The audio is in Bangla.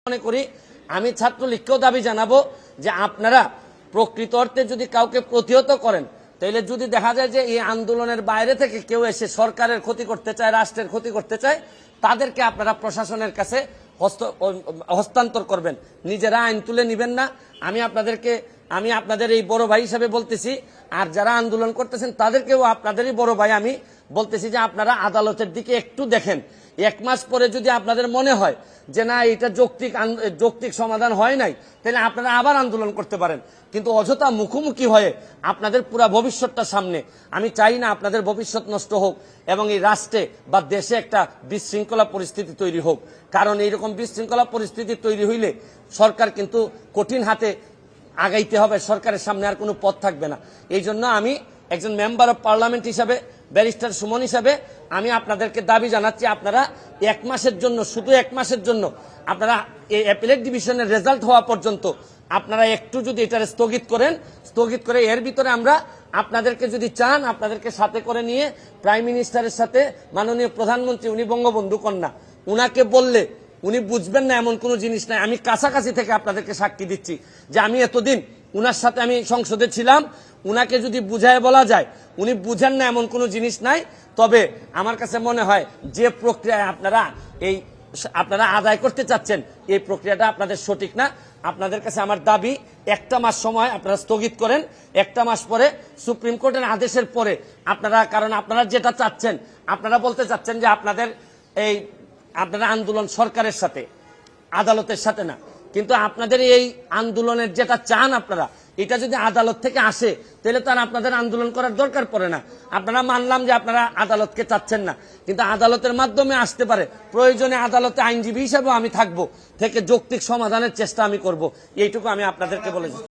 মনে করি আমি ছাত্রলীগকেও দাবি জানাবো যে আপনারা প্রকৃত অর্থে যদি কাউকে প্রতিহত করেন তাহলে যদি দেখা যায় যে এই আন্দোলনের বাইরে থেকে কেউ এসে সরকারের ক্ষতি করতে চায়, রাষ্ট্রের ক্ষতি করতে চায়, তাদেরকে আপনারা প্রশাসনের কাছে হস্তান্তর করবেন, নিজেরা আইন তুলে নেবেন না। আমি আপনাদের এই বড় ভাই হিসেবে বলতেছি, আর যারা আন্দোলন করতেছেন তাদেরকেও আপনাদেরই বড় ভাই আমি বলতেছি যে আপনারা আদালতের দিকে একটু দেখেন। 1 মাস পরে যদি আপনাদের মনে হয় যে না এটা যৌক্তিক সমাধান হয় নাই, তাহলে আপনারা আবার আন্দোলন করতে পারেন। কিন্তু অযথা মুখোমুখি হয়ে আপনাদের পুরা ভবিষ্যৎটা সামনে, আমি চাই না আপনাদের ভবিষ্যৎ নষ্ট হোক এবং এই রাষ্ট্রে বা দেশে একটা বিশৃঙ্খলা পরিস্থিতি তৈরি হোক। কারণ এইরকম বিশৃঙ্খলা পরিস্থিতি তৈরি হইলে সরকার কিন্তু কঠিন হাতে আগাইতে হবে, সরকারের সামনে আর কোনো পথ থাকবে না। এই জন্য আমি একজন মেম্বার অফ পার্লামেন্ট হিসাবে, ব্যারিস্টার সুমন হিসাবে আমি আপনাদেরকে দাবি জানাচ্ছি, আপনারা 1 মাসের জন্য, শুধু 1 মাসের জন্য আপনারা এই অ্যাপিলেট ডিভিশনের রেজাল্ট হওয়া পর্যন্ত আপনারা একটু যদি এটা স্থগিত করে এর ভিতরে আমরা আপনাদেরকে যদি চান, আপনাদেরকে সাথে করে নিয়ে প্রাইম মিনিস্টারের সাথে মাননীয় প্রধানমন্ত্রী, উনি বঙ্গবন্ধু কন্যা, উনাকে বললে উনি বুঝবেন না এমন কোনো জিনিস নাই। আমি কাছাকাছি থেকে আপনাদেরকে সাক্ষী দিচ্ছি যে আমি এতদিন উনার সাথে আমি সংসদে ছিলাম, উনাকে যদি বুঝায় বলা যায় উনি বুঝেন না এমন কোনো জিনিস নাই। তবে আমার কাছে মনে হয় যে প্রক্রিয়ায় আপনারা আদায় করতে চাচ্ছেন এই প্রক্রিয়াটা আপনাদের সঠিক না। আপনাদের কাছে আমার দাবি 1 মাস সময় আপনারা স্থগিত করেন। 1 মাস পরে সুপ্রিম কোর্টের আদেশের পরে কারণ আপনারা যেটা চাচ্ছেন, আপনারা বলতে চাচ্ছেন যে আপনারা আন্দোলন সরকারের সাথে, আদালতের সাথে না। কিন্তু আপনাদের এই আন্দোলনের যেটা চান আপনারা, এটা যদি আদালত থেকে আসে তাহলে তার আপনাদের আন্দোলন করার দরকার পড়ে না। আপনারা মানলাম যে আপনারা আদালতকে চাচ্ছেন না, কিন্তু আদালতের মাধ্যমে আসতে পারে। প্রয়োজনে আদালতে আইনজীবী হিসেবেও আমি থাকবো, থেকে যৌক্তিক সমাধানের চেষ্টা আমি করব। এইটুকু আমি আপনাদেরকে বলেছি।